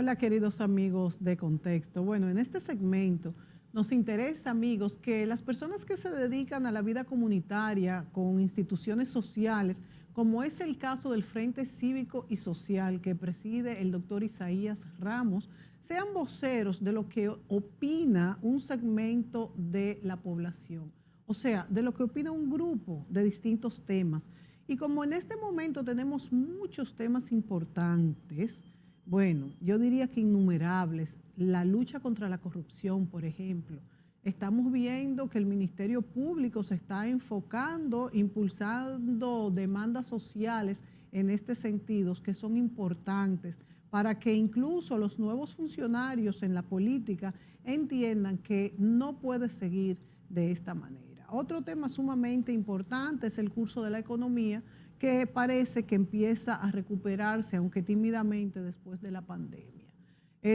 Hola, queridos amigos de Contexto. Bueno, en este segmento nos interesa, amigos, que las personas que se dedican a la vida comunitaria con instituciones sociales, como es el caso del Frente Cívico y Social que preside el doctor Isaías Ramos, sean voceros de lo que opina un segmento de la población, o sea, de lo que opina un grupo de distintos temas. Y como en este momento tenemos muchos temas importantes, bueno, yo diría que innumerables, la lucha contra la corrupción, por ejemplo. Estamos viendo que el Ministerio Público se está enfocando, impulsando demandas sociales en este sentido, que son importantes para que incluso los nuevos funcionarios en la política entiendan que no puede seguir de esta manera. Otro tema sumamente importante es el curso de la economía, que parece que empieza a recuperarse, aunque tímidamente, después de la pandemia.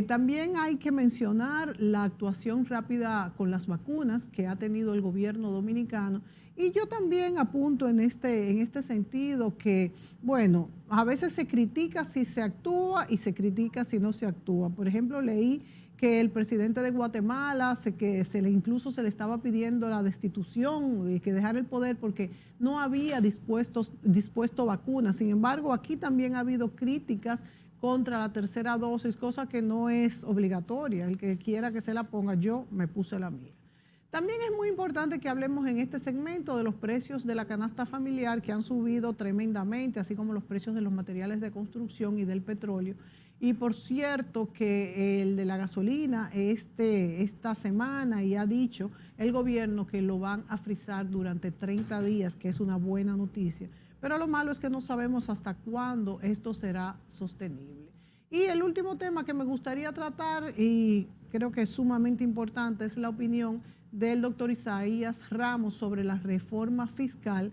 También hay que mencionar la actuación rápida con las vacunas que ha tenido el gobierno dominicano. Y yo también apunto en este sentido que, bueno, a veces se critica si se actúa y se critica si no se actúa. Por ejemplo, leí que el presidente de Guatemala, incluso se le estaba pidiendo la destitución y que dejara el poder porque no había dispuesto vacunas. Sin embargo, aquí también ha habido críticas contra la tercera dosis, cosa que no es obligatoria. El que quiera que se la ponga, yo me puse la mía. También es muy importante que hablemos en este segmento de los precios de la canasta familiar que han subido tremendamente, así como los precios de los materiales de construcción y del petróleo. Y por cierto que el de la gasolina esta semana, y ha dicho el gobierno que lo van a frizar durante 30 días, que es una buena noticia. Pero lo malo es que no sabemos hasta cuándo esto será sostenible. Y el último tema que me gustaría tratar, y creo que es sumamente importante, es la opinión del doctor Isaías Ramos sobre la reforma fiscal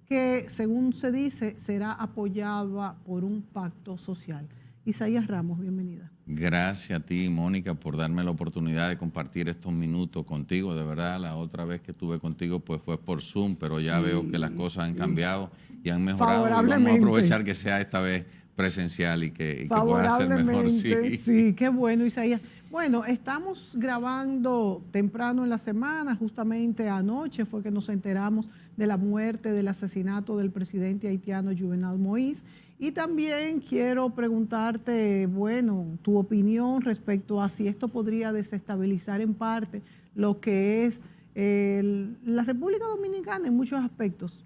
que, según se dice, será apoyada por un pacto social. Isaías Ramos, bienvenida. Gracias a ti, Mónica, por darme la oportunidad de compartir estos minutos contigo. De verdad, la otra vez que estuve contigo pues fue por Zoom, pero ya veo que las cosas han cambiado y han mejorado y vamos a aprovechar que sea esta vez presencial y que pueda ser mejor. Sí, qué bueno, Isaías. Bueno, estamos grabando temprano en la semana, justamente anoche fue que nos enteramos de la muerte, del asesinato del presidente haitiano Jovenel Moïse. Y también quiero preguntarte, bueno, tu opinión respecto a si esto podría desestabilizar en parte lo que es la República Dominicana en muchos aspectos.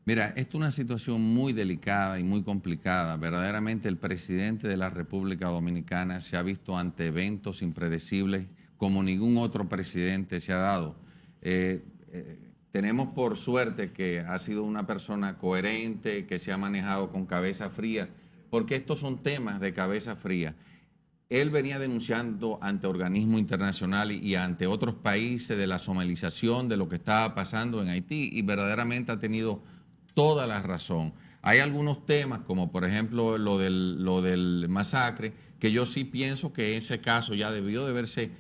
Mira, esta es una situación muy delicada y muy complicada. Verdaderamente el presidente de la República Dominicana se ha visto ante eventos impredecibles como ningún otro presidente se ha dado. Tenemos por suerte que ha sido una persona coherente, que se ha manejado con cabeza fría, porque estos son temas de cabeza fría. Él venía denunciando ante organismos internacionales y ante otros países de la somalización de lo que estaba pasando en Haití y verdaderamente ha tenido toda la razón. Hay algunos temas, como por ejemplo lo del masacre, que yo sí pienso que ese caso ya debió de verse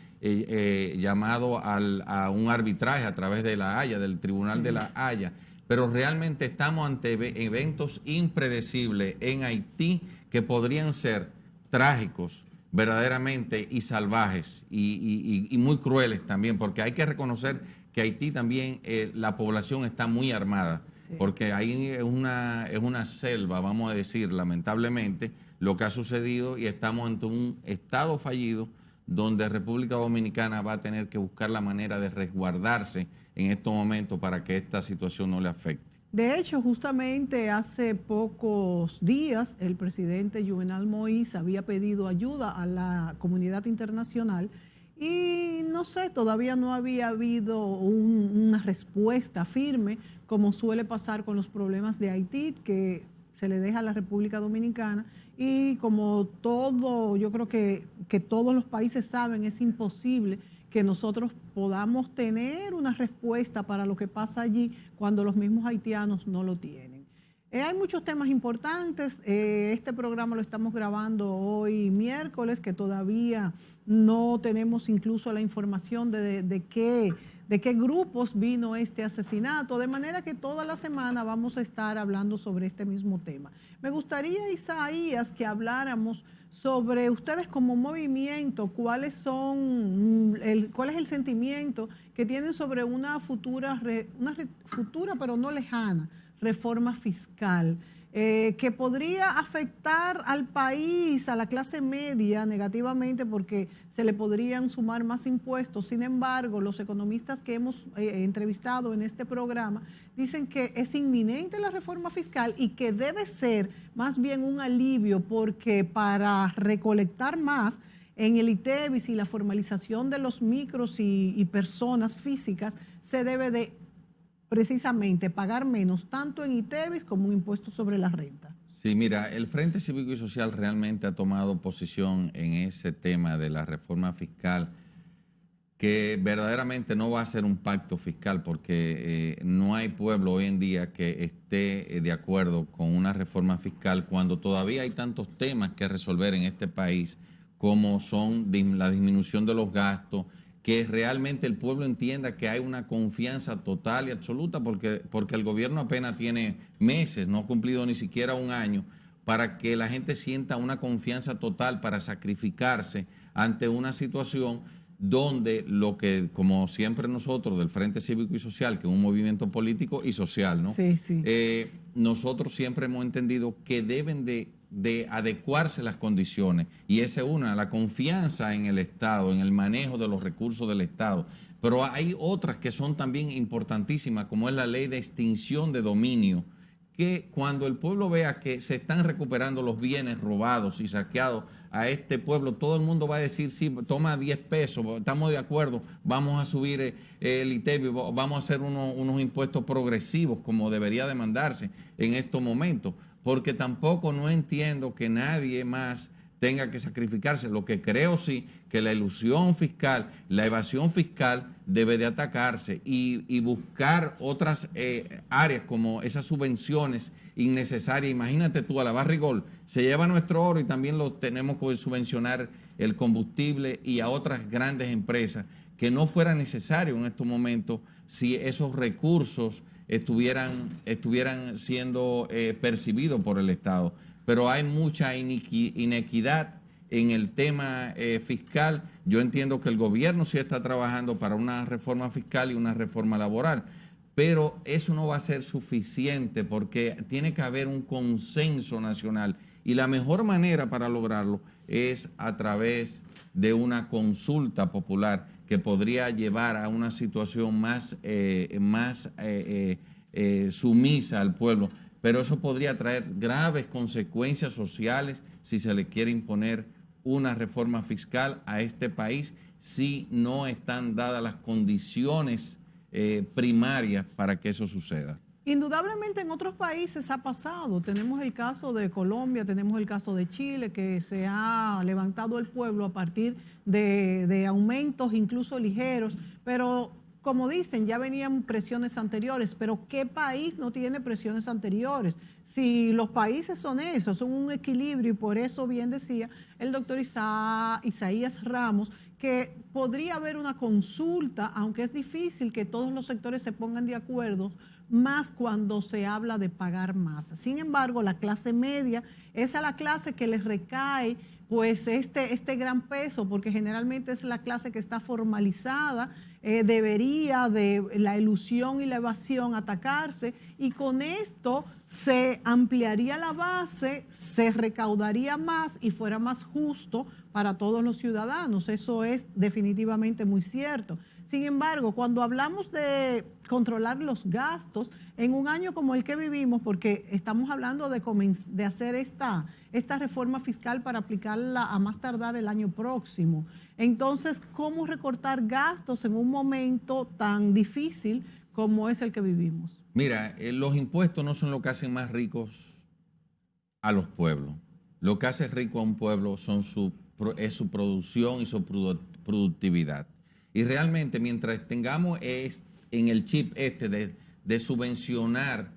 llamado a un arbitraje a través de la Haya, del Tribunal de la Haya. Pero realmente estamos ante eventos impredecibles en Haití que podrían ser trágicos verdaderamente y salvajes y muy crueles también, porque hay que reconocer que Haití también la población está muy armada. Sí. Porque ahí es una selva, vamos a decir, lamentablemente, lo que ha sucedido y estamos ante un estado fallido donde República Dominicana va a tener que buscar la manera de resguardarse en estos momentos para que esta situación no le afecte. De hecho, justamente hace pocos días el presidente Jovenel Moïse había pedido ayuda a la comunidad internacional y no sé, todavía no había habido una respuesta firme, como suele pasar con los problemas de Haití, que se le deja a la República Dominicana. Y como todo, yo creo que todos los países saben, es imposible que nosotros podamos tener una respuesta para lo que pasa allí cuando los mismos haitianos no lo tienen. Hay muchos temas importantes. Este programa lo estamos grabando hoy miércoles, que todavía no tenemos incluso la información de de qué grupos vino este asesinato, de manera que toda la semana vamos a estar hablando sobre este mismo tema. Me gustaría, Isaías, que habláramos sobre ustedes como movimiento, cuál es el sentimiento que tienen sobre una futura pero no lejana reforma fiscal, que podría afectar al país, a la clase media negativamente, porque se le podrían sumar más impuestos. Sin embargo, los economistas que hemos entrevistado en este programa dicen que es inminente la reforma fiscal y que debe ser más bien un alivio, porque para recolectar más en el ITEVIS y la formalización de los micros y personas físicas, se debe de precisamente pagar menos tanto en ITEVIS como un impuesto sobre la renta. Sí, mira, el Frente Cívico y Social realmente ha tomado posición en ese tema de la reforma fiscal, que verdaderamente no va a ser un pacto fiscal, porque no hay pueblo hoy en día que esté de acuerdo con una reforma fiscal cuando todavía hay tantos temas que resolver en este país, como son la disminución de los gastos, que realmente el pueblo entienda que hay una confianza total y absoluta, porque el gobierno apenas tiene meses, no ha cumplido ni siquiera un año, para que la gente sienta una confianza total para sacrificarse ante una situación donde lo que, como siempre nosotros del Frente Cívico y Social, que es un movimiento político y social, ¿no? Sí, sí. Nosotros siempre hemos entendido que deben de adecuarse las condiciones, y esa es una, la confianza en el Estado, en el manejo de los recursos del Estado. Pero hay otras que son también importantísimas, como es la ley de extinción de dominio, que cuando el pueblo vea que se están recuperando los bienes robados y saqueados a este pueblo, todo el mundo va a decir, sí, toma 10 pesos, estamos de acuerdo, vamos a subir el ITEVI, vamos a hacer unos impuestos progresivos como debería demandarse en estos momentos, porque tampoco no entiendo que nadie más tenga que sacrificarse. Lo que creo sí, que la elusión fiscal, la evasión fiscal debe de atacarse y buscar otras áreas como esas subvenciones innecesarias. Imagínate tú, a la Barrigol se lleva nuestro oro y también lo tenemos que subvencionar el combustible, y a otras grandes empresas que no fuera necesario en estos momentos si esos recursos estuvieran siendo percibidos por el Estado. Pero hay mucha inequidad en el tema fiscal. Yo entiendo que el gobierno sí está trabajando para una reforma fiscal y una reforma laboral, pero eso no va a ser suficiente, porque tiene que haber un consenso nacional, y la mejor manera para lograrlo es a través de una consulta popular que podría llevar a una situación más sumisa al pueblo. Pero eso podría traer graves consecuencias sociales si se le quiere imponer una reforma fiscal a este país, si no están dadas las condiciones primarias para que eso suceda. Indudablemente en otros países ha pasado. Tenemos el caso de Colombia, tenemos el caso de Chile, que se ha levantado el pueblo a partir de aumentos incluso ligeros, pero como dicen, ya venían presiones anteriores, pero ¿qué país no tiene presiones anteriores? Si los países son esos, son un equilibrio, y por eso bien decía el doctor Isaías Ramos, que podría haber una consulta, aunque es difícil que todos los sectores se pongan de acuerdo, más cuando se habla de pagar más. Sin embargo, la clase media es a la clase que les recae pues este gran peso, porque generalmente es la clase que está formalizada. Debería de la elusión y la evasión atacarse, y con esto se ampliaría la base, se recaudaría más y fuera más justo para todos los ciudadanos. Eso es definitivamente muy cierto. Sin embargo, cuando hablamos de controlar los gastos en un año como el que vivimos, porque estamos hablando de hacer esta reforma fiscal para aplicarla a más tardar el año próximo. Entonces, ¿cómo recortar gastos en un momento tan difícil como es el que vivimos? Mira, los impuestos no son lo que hacen más ricos a los pueblos. Lo que hace rico a un pueblo es su producción y su productividad. Y realmente, mientras tengamos en el chip de subvencionar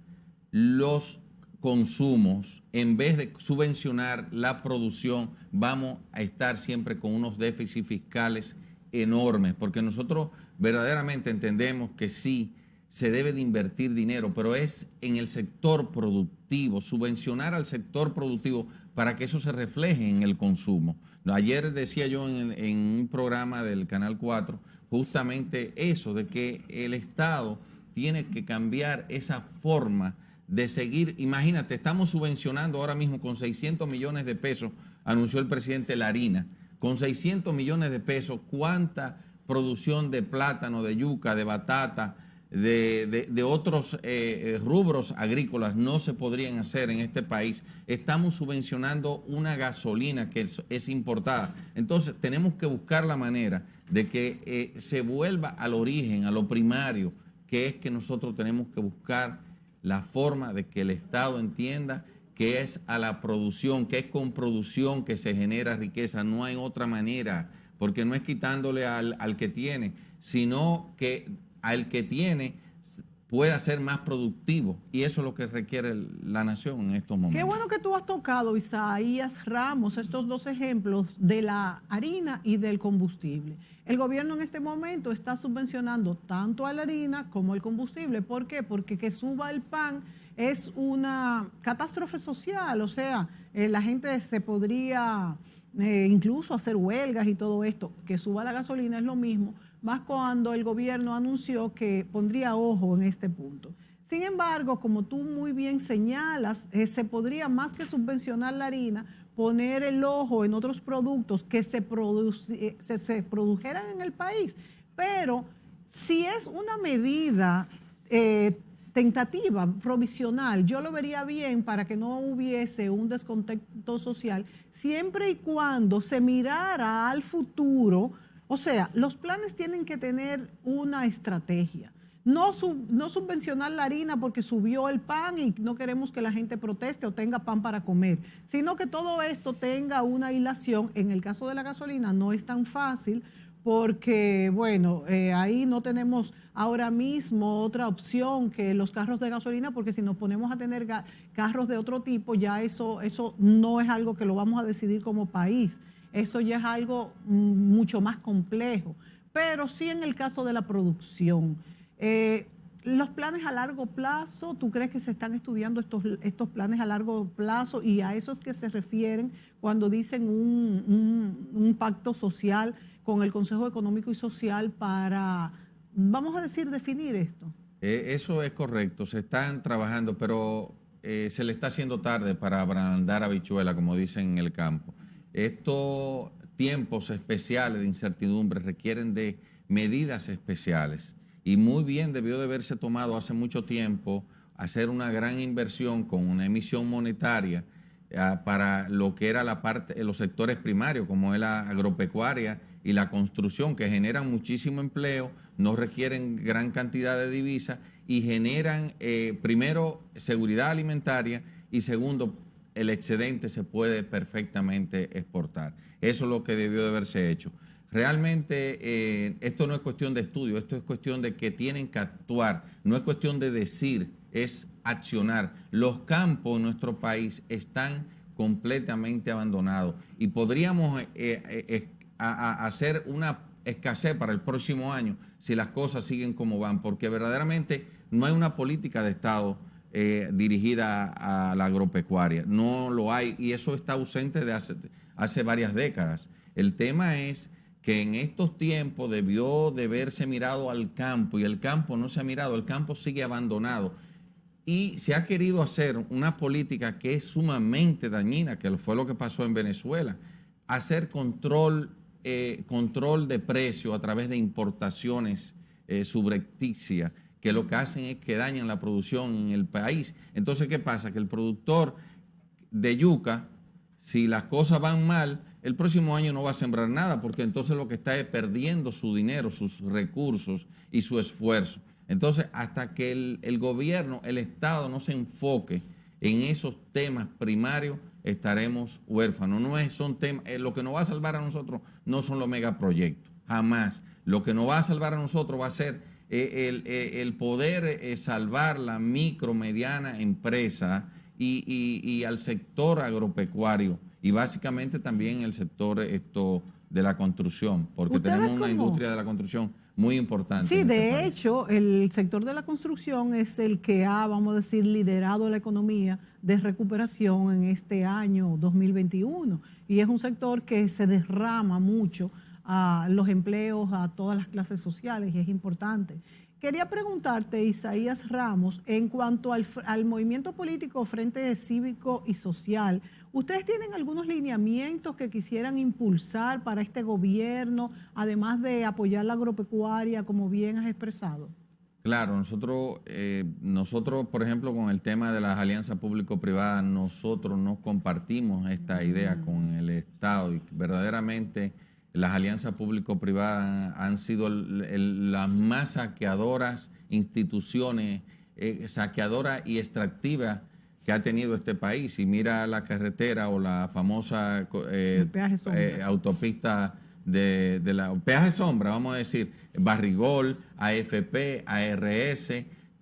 los consumos, en vez de subvencionar la producción, vamos a estar siempre con unos déficits fiscales enormes, porque nosotros verdaderamente entendemos que sí, se debe de invertir dinero, pero es en el sector productivo, subvencionar al sector productivo para que eso se refleje en el consumo. Ayer decía yo en un programa del Canal 4 justamente eso, de que el Estado tiene que cambiar esa forma de seguir. Imagínate, estamos subvencionando ahora mismo con 600 millones de pesos, anunció el presidente, la harina. Con 600 millones de pesos, ¿cuánta producción de plátano, de yuca, de batata, de otros rubros agrícolas no se podrían hacer en este país? Estamos subvencionando una gasolina que es importada. Entonces tenemos que buscar la manera de que se vuelva al origen, a lo primario, que es que nosotros tenemos que buscar la forma de que el Estado entienda que es a la producción, que es con producción que se genera riqueza. No hay otra manera, porque no es quitándole al que tiene, sino que al que tiene pueda ser más productivo, y eso es lo que requiere la nación en estos momentos. Qué bueno que tú has tocado, Isaías Ramos, estos dos ejemplos de la harina y del combustible. El gobierno en este momento está subvencionando tanto a la harina como al combustible. ¿Por qué? Porque que suba el pan es una catástrofe social, o sea, la gente se podría incluso hacer huelgas y todo esto. Que suba la gasolina es lo mismo, más cuando el gobierno anunció que pondría ojo en este punto. Sin embargo, como tú muy bien señalas, se podría, más que subvencionar la harina, poner el ojo en otros productos que se produjeran en el país. Pero si es una medida tentativa, provisional, yo lo vería bien para que no hubiese un descontento social, siempre y cuando se mirara al futuro. O sea, los planes tienen que tener una estrategia. No subvencionar la harina porque subió el pan y no queremos que la gente proteste o tenga pan para comer, sino que todo esto tenga una hilación. En el caso de la gasolina no es tan fácil porque, bueno, ahí no tenemos ahora mismo otra opción que los carros de gasolina, porque si nos ponemos a tener carros de otro tipo, ya eso no es algo que lo vamos a decidir como país. Eso ya es algo mucho más complejo. Pero sí en el caso de la producción. Los planes a largo plazo, ¿tú crees que se están estudiando estos planes a largo plazo? Y a eso es que se refieren cuando dicen un pacto social con el Consejo Económico y Social para, vamos a decir, definir esto. Eso es correcto, se están trabajando, pero se le está haciendo tarde para abrandar habichuela, como dicen en el campo. Estos tiempos especiales de incertidumbre requieren de medidas especiales. Y muy bien debió de haberse tomado hace mucho tiempo hacer una gran inversión con una emisión monetaria para lo que era la parte, los sectores primarios, como es la agropecuaria y la construcción, que generan muchísimo empleo, no requieren gran cantidad de divisas y generan, primero, seguridad alimentaria y segundo, el excedente se puede perfectamente exportar. Eso es lo que debió de haberse hecho. Realmente esto no es cuestión de estudio, esto es cuestión de que tienen que actuar, no es cuestión de decir, es accionar. Los campos en nuestro país están completamente abandonados y podríamos hacer una escasez para el próximo año si las cosas siguen como van, porque verdaderamente no hay una política de Estado dirigida a la agropecuaria, no lo hay y eso está ausente de hace varias décadas. El tema es que en estos tiempos debió de haberse mirado al campo y el campo no se ha mirado, el campo sigue abandonado y se ha querido hacer una política que es sumamente dañina, que fue lo que pasó en Venezuela, hacer control de precio a través de importaciones subrepticias, que lo que hacen es que dañan la producción en el país. Entonces, ¿qué pasa? Que el productor de yuca, si las cosas van mal, el próximo año no va a sembrar nada, porque entonces lo que está es perdiendo su dinero, sus recursos y su esfuerzo. Entonces, hasta que el gobierno, el Estado no se enfoque en esos temas primarios, estaremos huérfanos. Son temas, lo que nos va a salvar a nosotros no son los megaproyectos, jamás. Lo que nos va a salvar a nosotros va a ser el poder salvar la micro, mediana empresa y al sector agropecuario y básicamente también el sector de la construcción, porque tenemos una industria de la construcción muy importante. Sí, de país. hecho, el sector de la construcción es el que ha, vamos a decir, liderado la economía de recuperación en este año 2021. Y es un sector que se derrama mucho a los empleos a todas las clases sociales y es importante. Quería preguntarte, Isaías Ramos, en cuanto al movimiento político Frente Cívico y Social, ¿ustedes tienen algunos lineamientos que quisieran impulsar para este gobierno, además de apoyar la agropecuaria, como bien has expresado? Claro, nosotros, por ejemplo, con el tema de las alianzas público-privadas, nosotros no compartimos esta idea con el Estado y verdaderamente las alianzas público-privadas han sido las más saqueadoras instituciones, saqueadoras y extractivas que ha tenido este país. Y mira la carretera o la famosa autopista de la peaje sombra, vamos a decir, Barrigol, AFP, ARS,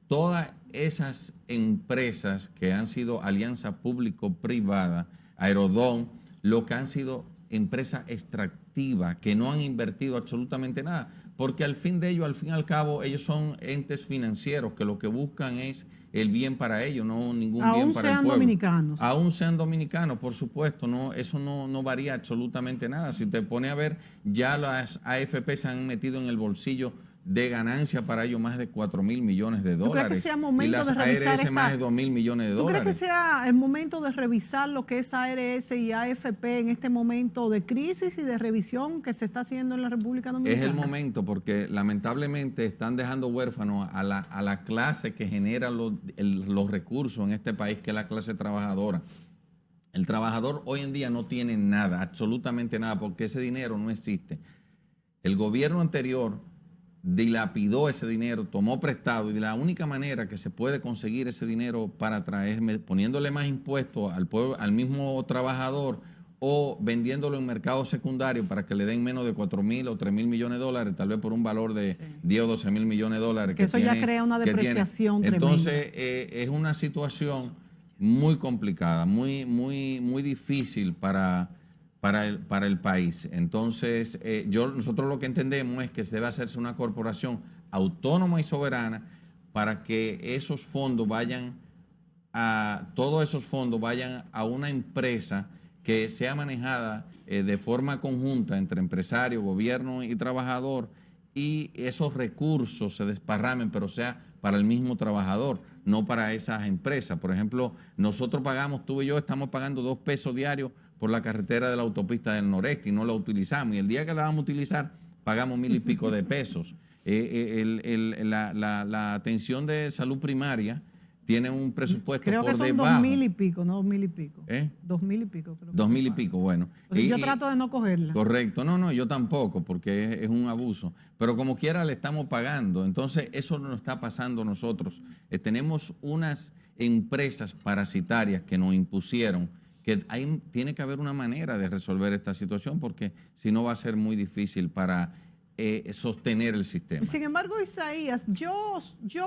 todas esas empresas que han sido alianza público-privada, Aerodón, lo que han sido empresas extractivas que no han invertido absolutamente nada, porque al fin y al cabo, ellos son entes financieros que lo que buscan es el bien para ellos, no ningún bien para el pueblo. Aún sean dominicanos, por supuesto, no, eso no varía absolutamente nada. Si te pones a ver, ya las AFP se han metido en el bolsillo de ganancia para ellos más de 4.000 millones de dólares. ¿Tú crees que sea momento y las de revisar ARS más de 2.000 millones de dólares? ¿Tú crees que sea el momento de revisar lo que es ARS y AFP en este momento de crisis y de revisión que se está haciendo en la República Dominicana? Es el momento porque lamentablemente están dejando huérfanos a la clase que genera los recursos en este país, que es la clase trabajadora. El trabajador hoy en día no tiene nada, absolutamente nada, porque ese dinero no existe. El gobierno anterior dilapidó ese dinero, tomó prestado, y de la única manera que se puede conseguir ese dinero para traer, poniéndole más impuestos al pueblo, al mismo trabajador, o vendiéndolo en mercado secundario para que le den menos de 4.000 o 3.000 millones de dólares, tal vez por un valor de 10 o 12.000 millones de dólares. Que eso ya crea una depreciación tremenda. Entonces, es una situación muy complicada, muy difícil para el país. Entonces, nosotros lo que entendemos es que se debe hacerse una corporación autónoma y soberana para que esos fondos todos esos fondos vayan a una empresa que sea manejada de forma conjunta entre empresario, gobierno y trabajador, y esos recursos se desparramen, pero sea para el mismo trabajador, no para esas empresas. Por ejemplo, nosotros pagamos, tú y yo estamos pagando 2 pesos diarios por la carretera de la autopista del noreste y no la utilizamos. Y el día que la vamos a utilizar, pagamos 1.000 y pico de pesos. La atención de salud primaria tiene un presupuesto creo por debajo. Creo que son 2.000 y pico, no 2.000 y pico. 2.000 y pico. Creo 2.000 y pico, bueno. Yo trato de no cogerla. Correcto. No, yo tampoco, porque es un abuso. Pero como quiera le estamos pagando. Entonces, eso no nos está pasando a nosotros. Tenemos unas empresas parasitarias que nos impusieron, que tiene que haber una manera de resolver esta situación, porque si no va a ser muy difícil para sostener el sistema. Sin embargo, Isaías, yo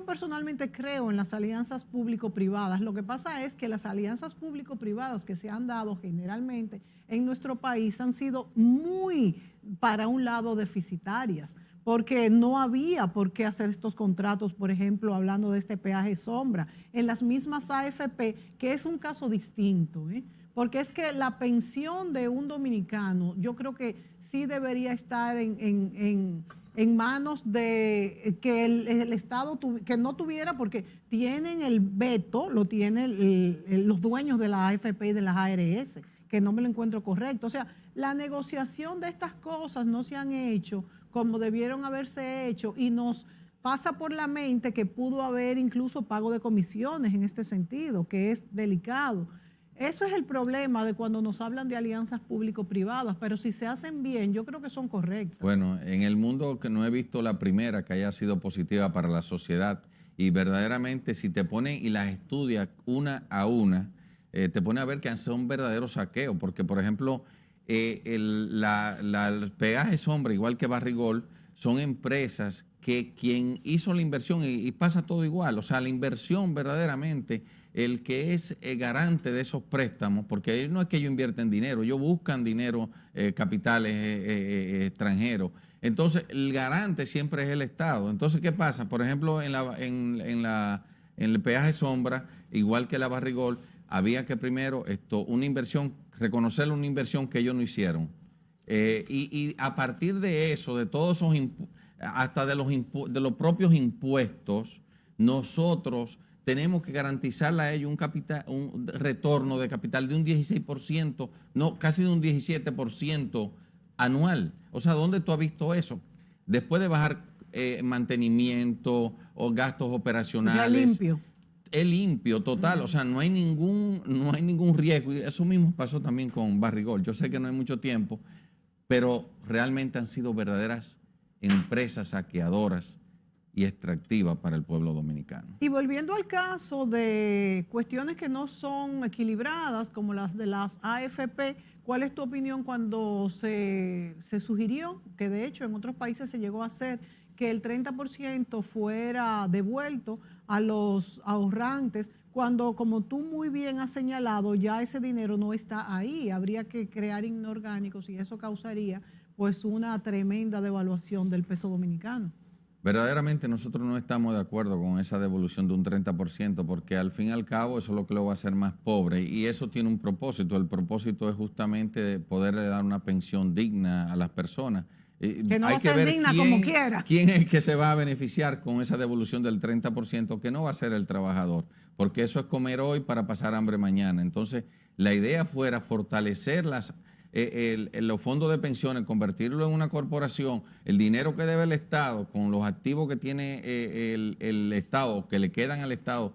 personalmente creo en las alianzas público-privadas. Lo que pasa es que las alianzas público-privadas que se han dado generalmente en nuestro país han sido muy, para un lado, deficitarias, porque no había por qué hacer estos contratos, por ejemplo, hablando de este peaje sombra, en las mismas AFP, que es un caso distinto, porque es que la pensión de un dominicano, yo creo que sí debería estar en manos de que el Estado que no tuviera, porque tienen el veto, lo tienen los dueños de la AFP y de las ARS, que no me lo encuentro correcto. O sea, la negociación de estas cosas no se han hecho como debieron haberse hecho, y nos pasa por la mente que pudo haber incluso pago de comisiones en este sentido, que es delicado. Eso es el problema de cuando nos hablan de alianzas público-privadas, pero si se hacen bien, yo creo que son correctas. Bueno, en el mundo que no he visto la primera que haya sido positiva para la sociedad, y verdaderamente si te ponen y las estudias una a una, te pones a ver que son verdaderos saqueos, porque por ejemplo, el peaje sombra, igual que Barrigol, son empresas que quien hizo la inversión, y pasa todo igual, o sea, la inversión verdaderamente el que es garante de esos préstamos, porque no es que ellos invierten dinero, ellos buscan dinero, capitales extranjeros. Entonces, el garante siempre es el Estado. Entonces, ¿qué pasa? Por ejemplo, en el peaje sombra, igual que la Barrigol, había que primero una inversión, reconocer una inversión que ellos no hicieron. Y a partir de eso, de todos esos hasta de los propios impuestos, nosotros tenemos que garantizarle a ellos un retorno de capital de un 16%, no, casi de un 17% anual. O sea, ¿dónde tú has visto eso? Después de bajar mantenimiento o gastos operacionales. Ya limpio. Es limpio, total. O sea, no hay ningún riesgo. Y eso mismo pasó también con Barrigol. Yo sé que no hay mucho tiempo, pero realmente han sido verdaderas empresas saqueadoras y extractivas para el pueblo dominicano. Y volviendo al caso de cuestiones que no son equilibradas, como las de las AFP, ¿cuál es tu opinión cuando se sugirió, que de hecho en otros países se llegó a hacer, que el 30% fuera devuelto a los ahorrantes, cuando, como tú muy bien has señalado, ya ese dinero no está ahí? Habría que crear inorgánicos y eso causaría pues una tremenda devaluación del peso dominicano. Verdaderamente nosotros no estamos de acuerdo con esa devolución de un 30%, porque al fin y al cabo eso es lo que lo va a hacer más pobre, y eso tiene un propósito. El propósito es justamente poderle dar una pensión digna a las personas. Que no Hay va a que ser ver digna como quiera. quién es el que se va a beneficiar con esa devolución del 30%, que no va a ser el trabajador, porque eso es comer hoy para pasar hambre mañana. Entonces, la idea fuera fortalecer los fondos de pensiones, convertirlo en una corporación, el dinero que debe el Estado con los activos que tiene el Estado, que le quedan al Estado,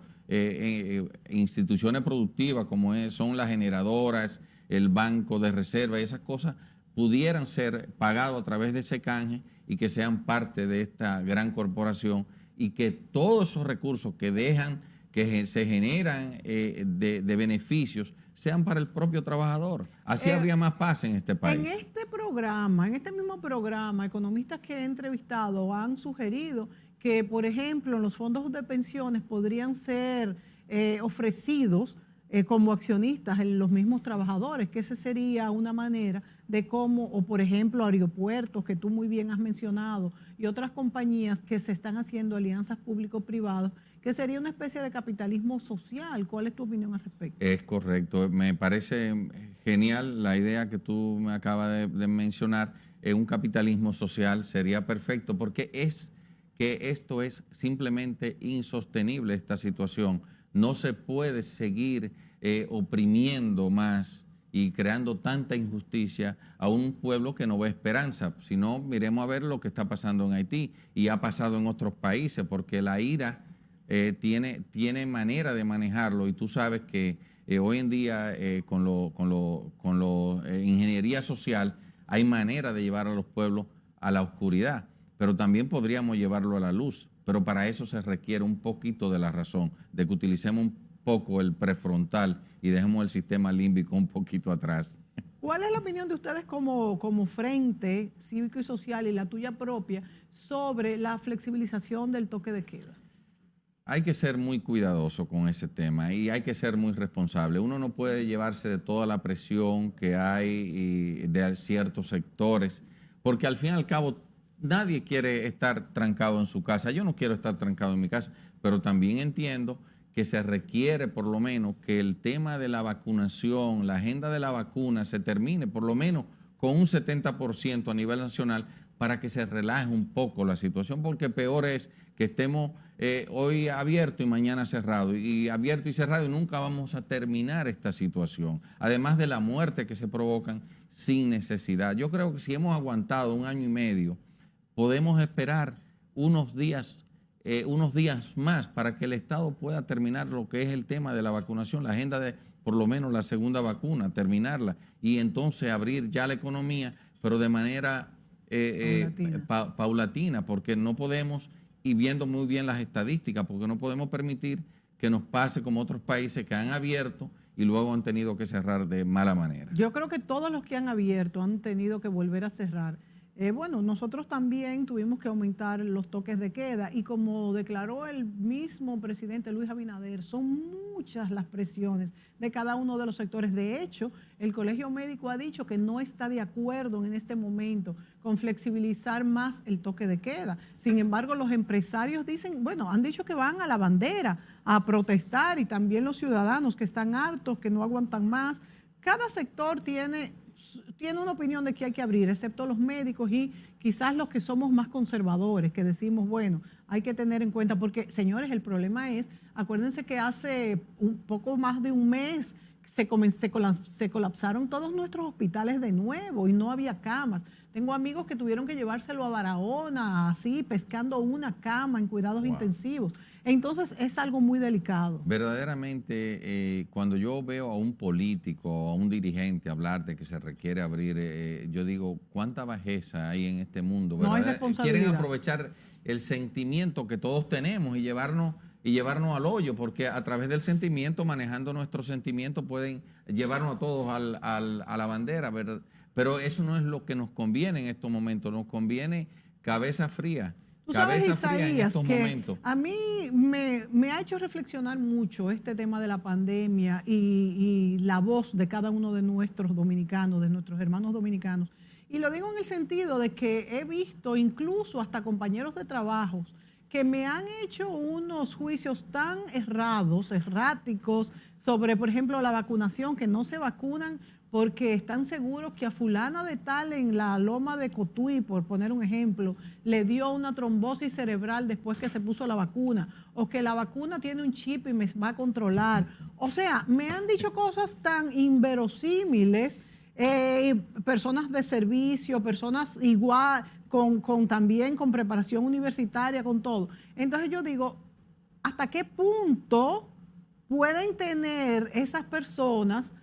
instituciones productivas como son las generadoras, el banco de reserva y esas cosas, pudieran ser pagados a través de ese canje y que sean parte de esta gran corporación, y que todos esos recursos que se generan de beneficios sean para el propio trabajador. Así habría más paz en este país. En este mismo programa, economistas que he entrevistado han sugerido que, por ejemplo, los fondos de pensiones podrían ser ofrecidos como accionistas en los mismos trabajadores, que esa sería una manera de cómo, o por ejemplo, aeropuertos, que tú muy bien has mencionado, y otras compañías que se están haciendo alianzas público-privadas, que sería una especie de capitalismo social. ¿Cuál es tu opinión al respecto? Es correcto. Me parece genial la idea que tú me acabas de mencionar. Un capitalismo social sería perfecto, porque es que esto es simplemente insostenible, esta situación. No se puede seguir oprimiendo más y creando tanta injusticia a un pueblo que no ve esperanza. Si no, miremos a ver lo que está pasando en Haití y ha pasado en otros países, porque la ira tiene manera de manejarlo, y tú sabes que hoy en día con ingeniería social hay manera de llevar a los pueblos a la oscuridad, pero también podríamos llevarlo a la luz. Pero para eso se requiere un poquito de la razón, de que utilicemos un poco el prefrontal y dejemos el sistema límbico un poquito atrás. ¿Cuál es la opinión de ustedes como Frente Cívico y Social, y la tuya propia, sobre la flexibilización del toque de queda? Hay que ser muy cuidadoso con ese tema y hay que ser muy responsable. Uno no puede llevarse de toda la presión que hay de ciertos sectores, porque al fin y al cabo nadie quiere estar trancado en su casa. Yo no quiero estar trancado en mi casa, pero también entiendo que se requiere por lo menos que el tema de la vacunación, la agenda de la vacuna se termine por lo menos con un 70% a nivel nacional, para que se relaje un poco la situación, porque peor es que estemos hoy abierto y mañana cerrado, y abierto y cerrado, y nunca vamos a terminar esta situación, además de la muerte que se provocan sin necesidad. Yo creo que si hemos aguantado 1 año y medio, podemos esperar unos días más para que el Estado pueda terminar lo que es el tema de la vacunación, la agenda de por lo menos la segunda vacuna, terminarla, y entonces abrir ya la economía, pero de manera paulatina, porque no podemos, y viendo muy bien las estadísticas, porque no podemos permitir que nos pase como otros países que han abierto y luego han tenido que cerrar de mala manera. Yo creo que todos los que han abierto han tenido que volver a cerrar. Bueno, nosotros también tuvimos que aumentar los toques de queda y como declaró el mismo presidente Luis Abinader, son muchas las presiones de cada uno de los sectores. De hecho, el Colegio Médico ha dicho que no está de acuerdo en este momento con flexibilizar más el toque de queda. Sin embargo, los empresarios dicen, bueno, han dicho que van a la bandera a protestar y también los ciudadanos que están hartos, que no aguantan más. Cada sector tiene una opinión de que hay que abrir, excepto los médicos y quizás los que somos más conservadores, que decimos, bueno, hay que tener en cuenta, porque señores, el problema es, acuérdense que hace un poco más de un mes se colapsaron todos nuestros hospitales de nuevo y no había camas. Tengo amigos que tuvieron que llevárselo a Barahona, así, pescando una cama en cuidados intensivos. Entonces, es algo muy delicado. Verdaderamente, cuando yo veo a un político o a un dirigente hablar de que se requiere abrir, yo digo, ¿cuánta bajeza hay en este mundo? No hay responsabilidad. Quieren aprovechar el sentimiento que todos tenemos y llevarnos al hoyo, porque a través del sentimiento, manejando nuestros sentimientos, pueden llevarnos a todos a la bandera, ¿verdad? Pero eso no es lo que nos conviene en estos momentos, nos conviene cabeza fría. Tú sabes, Isaías, que momentos. a mí me ha hecho reflexionar mucho este tema de la pandemia y la voz de cada uno de nuestros dominicanos, de nuestros hermanos dominicanos. Y lo digo en el sentido de que he visto incluso hasta compañeros de trabajo que me han hecho unos juicios tan erráticos sobre, por ejemplo, la vacunación, que no se vacunan porque están seguros que a fulana de tal en la loma de Cotuí, por poner un ejemplo, le dio una trombosis cerebral después que se puso la vacuna, o que la vacuna tiene un chip y me va a controlar. O sea, me han dicho cosas tan inverosímiles, personas de servicio, personas igual, también con preparación universitaria, con todo. Entonces yo digo, ¿hasta qué punto pueden tener esas personas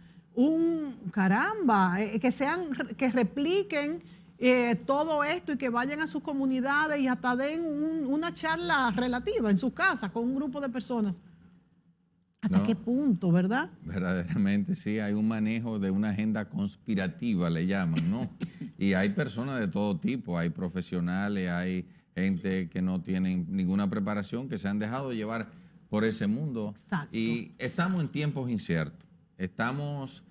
que repliquen todo esto y que vayan a sus comunidades y hasta den una charla relativa en sus casas con un grupo de personas? ¿Hasta qué punto, verdad? Verdaderamente sí, hay un manejo de una agenda conspirativa, le llaman, ¿no? Y hay personas de todo tipo, hay profesionales, hay gente que no tienen ninguna preparación, que se han dejado llevar por ese mundo. Exacto. Y estamos en tiempos inciertos, estamos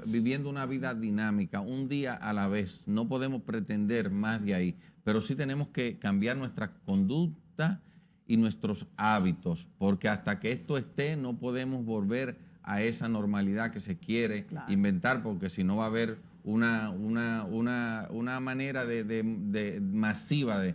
viviendo una vida dinámica, un día a la vez. No podemos pretender más de ahí, pero sí tenemos que cambiar nuestra conducta y nuestros hábitos, porque hasta que esto esté no podemos volver a esa normalidad que se quiere inventar, porque si no va a haber una manera masiva de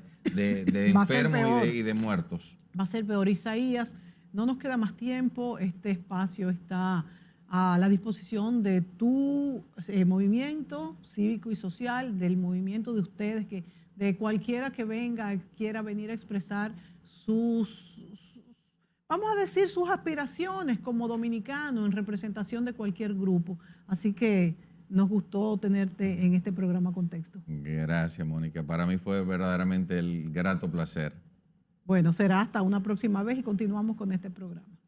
enfermos y de muertos. Va a ser peor. Isaías, no nos queda más tiempo, este espacio está a la disposición de tu movimiento cívico y social, del movimiento de ustedes, de cualquiera que venga, quiera venir a expresar vamos a decir, sus aspiraciones como dominicano en representación de cualquier grupo. Así que nos gustó tenerte en este programa Contexto. Gracias, Mónica. Para mí fue verdaderamente el grato placer. Bueno, será hasta una próxima vez y continuamos con este programa.